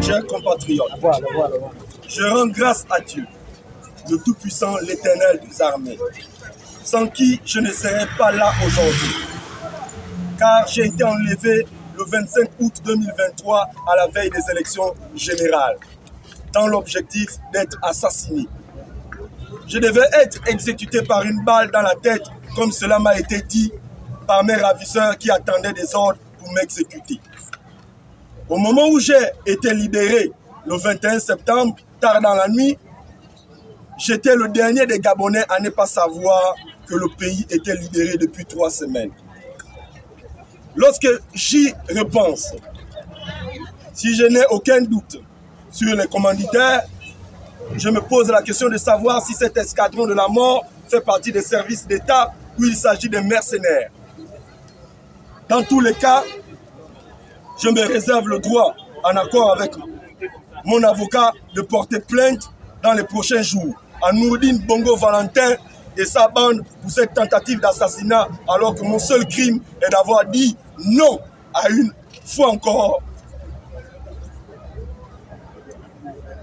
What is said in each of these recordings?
chers compatriotes, je rends grâce à Dieu, le Tout-Puissant, l'Éternel des armées, sans qui je ne serais pas là aujourd'hui. Car j'ai été enlevé le 25 août 2023 à la veille des élections générales, dans l'objectif d'être assassiné. Je devais être exécuté par une balle dans la tête, comme cela m'a été dit par mes ravisseurs qui attendaient des ordres pour m'exécuter. Au moment où j'ai été libéré, le 21 septembre, tard dans la nuit, j'étais le dernier des Gabonais à ne pas savoir que le pays était libéré depuis 3 semaines. Lorsque j'y repense, si je n'ai aucun doute sur les commanditaires, je me pose la question de savoir si cet escadron de la mort fait partie des services d'État ou il s'agit de mercenaires. Dans tous les cas, je me réserve le droit, en accord avec mon avocat, de porter plainte dans les prochains jours à Nourdine Bongo Valentin et sa bande pour cette tentative d'assassinat, alors que mon seul crime est d'avoir dit non à une fois encore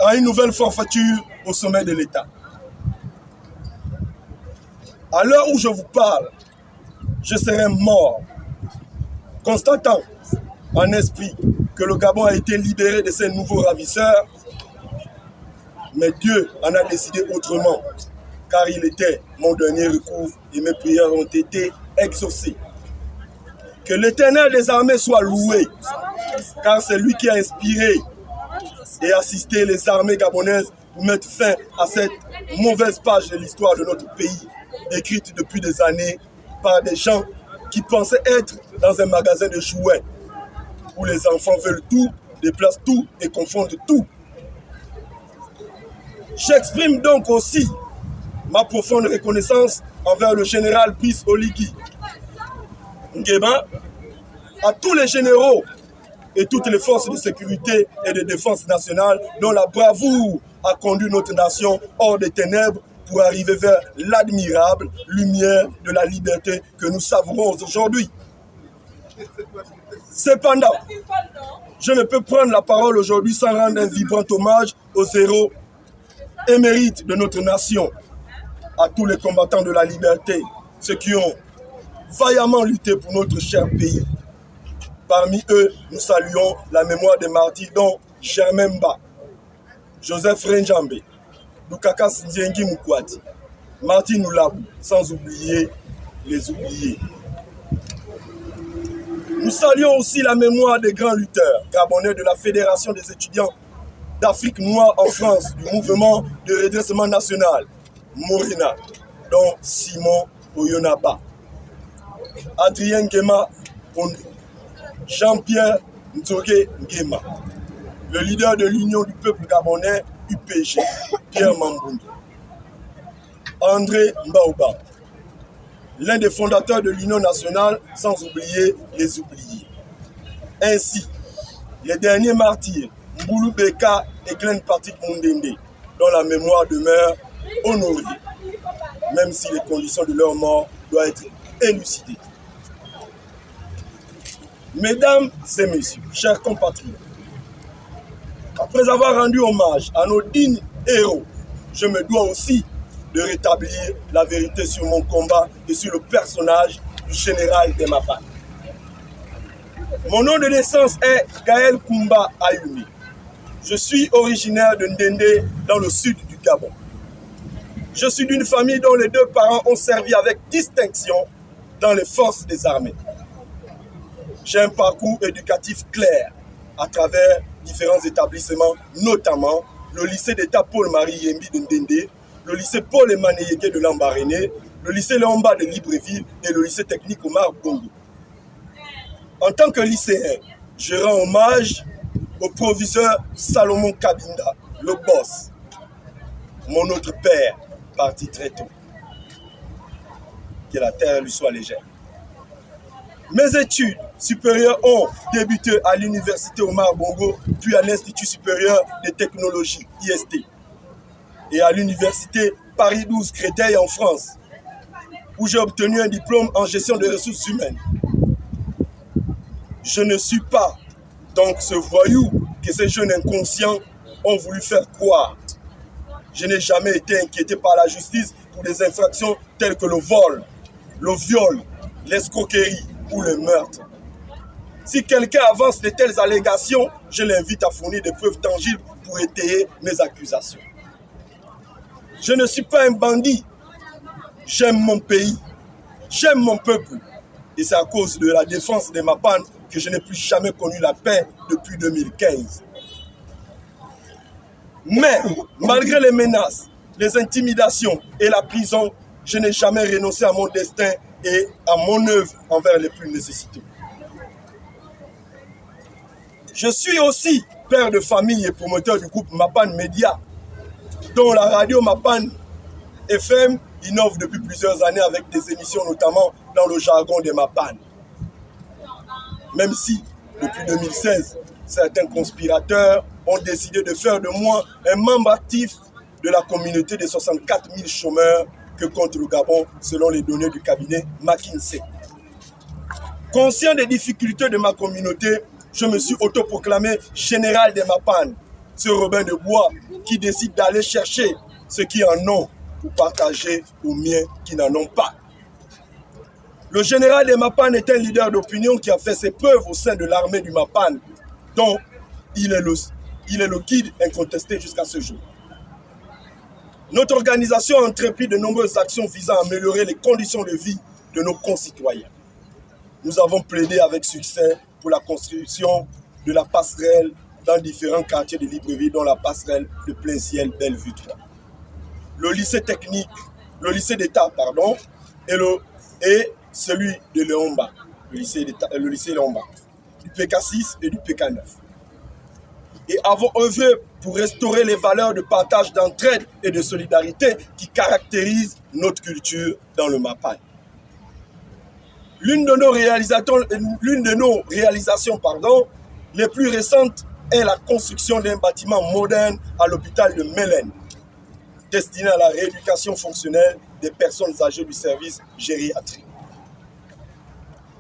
à une nouvelle forfaiture au sommet de l'État. À l'heure où je vous parle, je serai mort, constatant en esprit que le Gabon a été libéré de ses nouveaux ravisseurs, mais Dieu en a décidé autrement, car il était mon dernier recours et mes prières ont été exaucées. Que l'Éternel des armées soit loué, car c'est lui qui a inspiré et assisté les armées gabonaises pour mettre fin à cette mauvaise page de l'histoire de notre pays, écrite depuis des années par des gens qui pensaient être dans un magasin de jouets, où les enfants veulent tout, déplacent tout et confondent tout. J'exprime donc aussi ma profonde reconnaissance envers le général Brice Oligui Nguema, à tous les généraux et toutes les forces de sécurité et de défense nationale dont la bravoure a conduit notre nation hors des ténèbres pour arriver vers l'admirable lumière de la liberté que nous savourons aujourd'hui. Cependant, je ne peux prendre la parole aujourd'hui sans rendre un vibrant hommage aux héros émérites de notre nation, à tous les combattants de la liberté, ceux qui ont vaillamment lutté pour notre cher pays. Parmi eux, nous saluons la mémoire des martyrs dont Germain Mba, Joseph Renjambe, Lukaka Sindiengi Mukwati, Martin Noulabou, sans oublier les oubliés. Nous saluons aussi la mémoire des grands lutteurs gabonais de la Fédération des étudiants d'Afrique noire en France, du mouvement de redressement national, Morena, dont Simon Oyonaba, Adrien Nguema Pondo, Jean-Pierre Nzogue Nguema, le leader de l'Union du peuple gabonais, UPG, Pierre Mamboundou, André Mbaouba, l'un des fondateurs de l'Union nationale, sans oublier les oubliés. Ainsi, les derniers martyrs, Mboulou Beka et Glenn Patrick Mundende, dont la mémoire demeure honorée, même si les conditions de leur mort doivent être élucidées. Mesdames et messieurs, chers compatriotes, après avoir rendu hommage à nos dignes héros, je me dois aussi de rétablir la vérité sur mon combat et sur le personnage du général Demapa. Mon nom de naissance est Gaël Koumba Ayumi. Je suis originaire de Ndende, dans le sud du Gabon. Je suis d'une famille dont les 2 parents ont servi avec distinction dans les forces des armées. J'ai un parcours éducatif clair à travers différents établissements, notamment le lycée d'État Paul-Marie Yembi de Ndende, le lycée Paul Emaneyeke de Lambaréné, le lycée Léomba de Libreville et le lycée technique Omar Bongo. En tant que lycéen, je rends hommage au proviseur Salomon Kabinda, le boss, mon autre père, parti très tôt. Que la terre lui soit légère. Mes études supérieures ont débuté à l'université Omar Bongo, puis à l'Institut supérieur de technologie, IST, et à l'université Paris 12 Créteil en France, où j'ai obtenu un diplôme en gestion des ressources humaines. Je ne suis pas donc ce voyou que ces jeunes inconscients ont voulu faire croire. Je n'ai jamais été inquiété par la justice pour des infractions telles que le vol, le viol, l'escroquerie ou le meurtre. Si quelqu'un avance de telles allégations, je l'invite à fournir des preuves tangibles pour étayer mes accusations. Je ne suis pas un bandit. J'aime mon pays. J'aime mon peuple. Et c'est à cause de la défense de Mapane que je n'ai plus jamais connu la paix depuis 2015. Mais, malgré les menaces, les intimidations et la prison, je n'ai jamais renoncé à mon destin et à mon œuvre envers les plus nécessités. Je suis aussi père de famille et promoteur du groupe Mapane Média, dont la radio Mapane FM innove depuis plusieurs années avec des émissions notamment dans le jargon des Mapane. Même si, depuis 2016, certains conspirateurs ont décidé de faire de moi un membre actif de la communauté des 64 000 chômeurs que compte le Gabon selon les données du cabinet McKinsey. Conscient des difficultés de ma communauté, je me suis autoproclamé général des Mapane, ce Robin de Bois qui décide d'aller chercher ceux qui en ont pour partager aux miens qui n'en ont pas. Le général des Mapane est un leader d'opinion qui a fait ses preuves au sein de l'armée du Mapane, dont il est le guide incontesté jusqu'à ce jour. Notre organisation a entrepris de nombreuses actions visant à améliorer les conditions de vie de nos concitoyens. Nous avons plaidé avec succès pour la construction de la passerelle dans différents quartiers de Libreville, dont la passerelle de plein ciel Bellevue 3. Le lycée technique, le lycée d'État, pardon, et celui de Léomba, le lycée Léomba, du PK6 et du PK9. Et avons œuvré pour restaurer les valeurs de partage, d'entraide et de solidarité qui caractérisent notre culture dans le Mapane. L'une de nos réalisations, les plus récentes est la construction d'un bâtiment moderne à l'hôpital de Mélène, destiné à la rééducation fonctionnelle des personnes âgées du service gériatrie.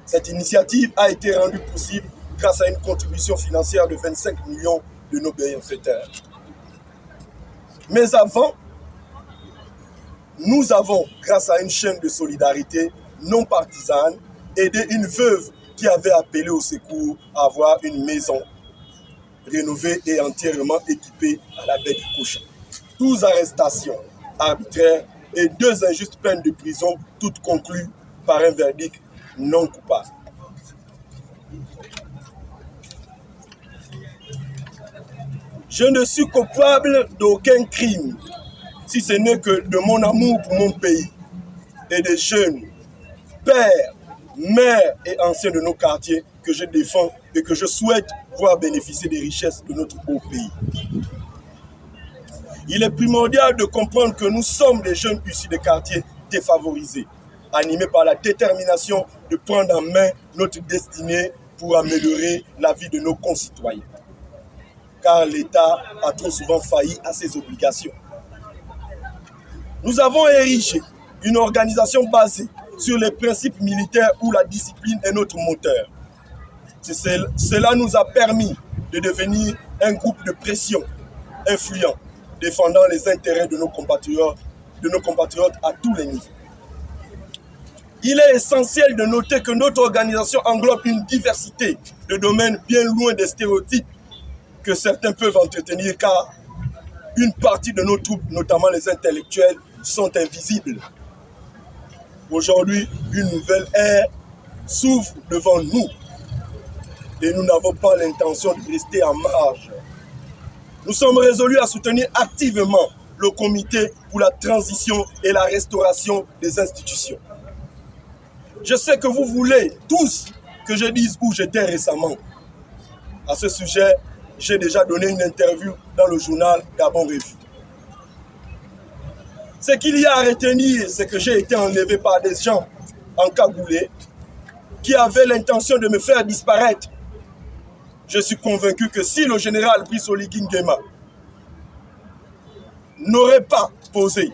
Cette initiative a été rendue possible grâce à une contribution financière de 25 millions de nos bienfaiteurs. Mais avant, nous avons, grâce à une chaîne de solidarité non partisane, aidé une veuve qui avait appelé au secours à avoir une maison rénovée et entièrement équipée à la baie du Cochon. 12 arrestations arbitraires et 2 injustes peines de prison, toutes conclues par un verdict non coupable. Je ne suis coupable d'aucun crime, si ce n'est que de mon amour pour mon pays et des jeunes, pères, mères et anciens de nos quartiers que je défends et que je souhaite voir bénéficier des richesses de notre beau pays. Il est primordial de comprendre que nous sommes des jeunes issus des quartiers défavorisés, animés par la détermination de prendre en main notre destinée pour améliorer la vie de nos concitoyens. Car l'État a trop souvent failli à ses obligations. Nous avons érigé une organisation basée sur les principes militaires où la discipline est notre moteur. Cela nous a permis de devenir un groupe de pression influent, défendant les intérêts de nos compatriotes à tous les niveaux. Il est essentiel de noter que notre organisation englobe une diversité de domaines bien loin des stéréotypes que certains peuvent entretenir, car une partie de nos troupes, notamment les intellectuels, sont invisibles. Aujourd'hui, une nouvelle ère s'ouvre devant nous et nous n'avons pas l'intention de rester en marge. Nous sommes résolus à soutenir activement le comité pour la transition et la restauration des institutions. Je sais que vous voulez tous que je dise où j'étais récemment. À ce sujet, j'ai déjà donné une interview dans le journal Gabon Revue. Ce qu'il y a à retenir, c'est que j'ai été enlevé par des gens encagoulés qui avaient l'intention de me faire disparaître. Je suis convaincu que si le général Brice Oligui Nguema n'aurait pas posé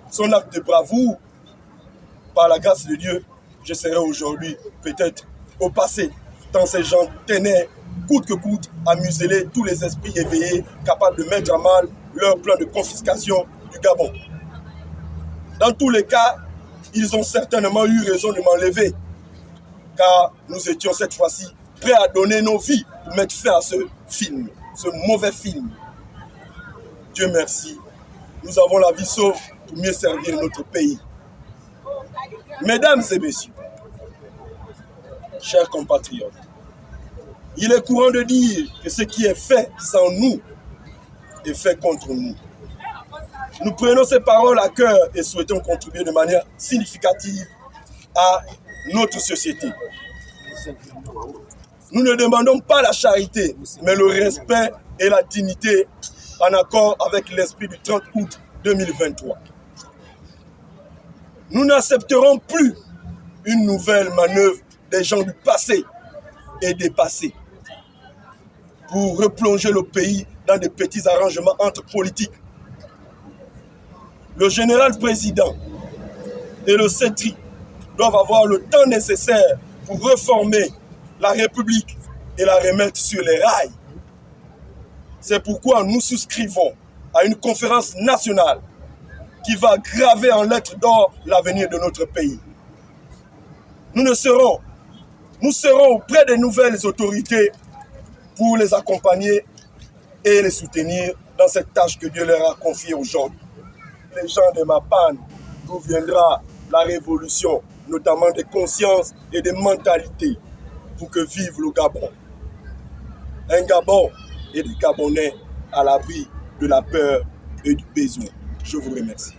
son acte de bravoure, par la grâce de Dieu, je serais aujourd'hui peut-être au passé, tant ces gens tenaient coûte que coûte, à museler tous les esprits éveillés capables de mettre à mal leur plan de confiscation du Gabon. Dans tous les cas, ils ont certainement eu raison de m'enlever, car nous étions cette fois-ci prêts à donner nos vies pour mettre fin à ce film, ce mauvais film. Dieu merci, nous avons la vie sauve pour mieux servir notre pays. Mesdames et messieurs, chers compatriotes, il est courant de dire que ce qui est fait sans nous est fait contre nous. Nous prenons ces paroles à cœur et souhaitons contribuer de manière significative à notre société. Nous ne demandons pas la charité, mais le respect et la dignité en accord avec l'esprit du 30 août 2023. Nous n'accepterons plus une nouvelle manœuvre des gens du passé et dépassés pour replonger le pays dans des petits arrangements entre politiques. Le général président et le CETRI doivent avoir le temps nécessaire pour reformer la République et la remettre sur les rails. C'est pourquoi nous souscrivons à une conférence nationale qui va graver en lettres d'or l'avenir de notre pays. Nous serons auprès des nouvelles autorités pour les accompagner et les soutenir dans cette tâche que Dieu leur a confiée aujourd'hui. Les gens de Mapane, d'où viendra la révolution, notamment des consciences et des mentalités, pour que vive le Gabon. Un Gabon et des Gabonais à l'abri de la peur et du besoin. Je vous remercie.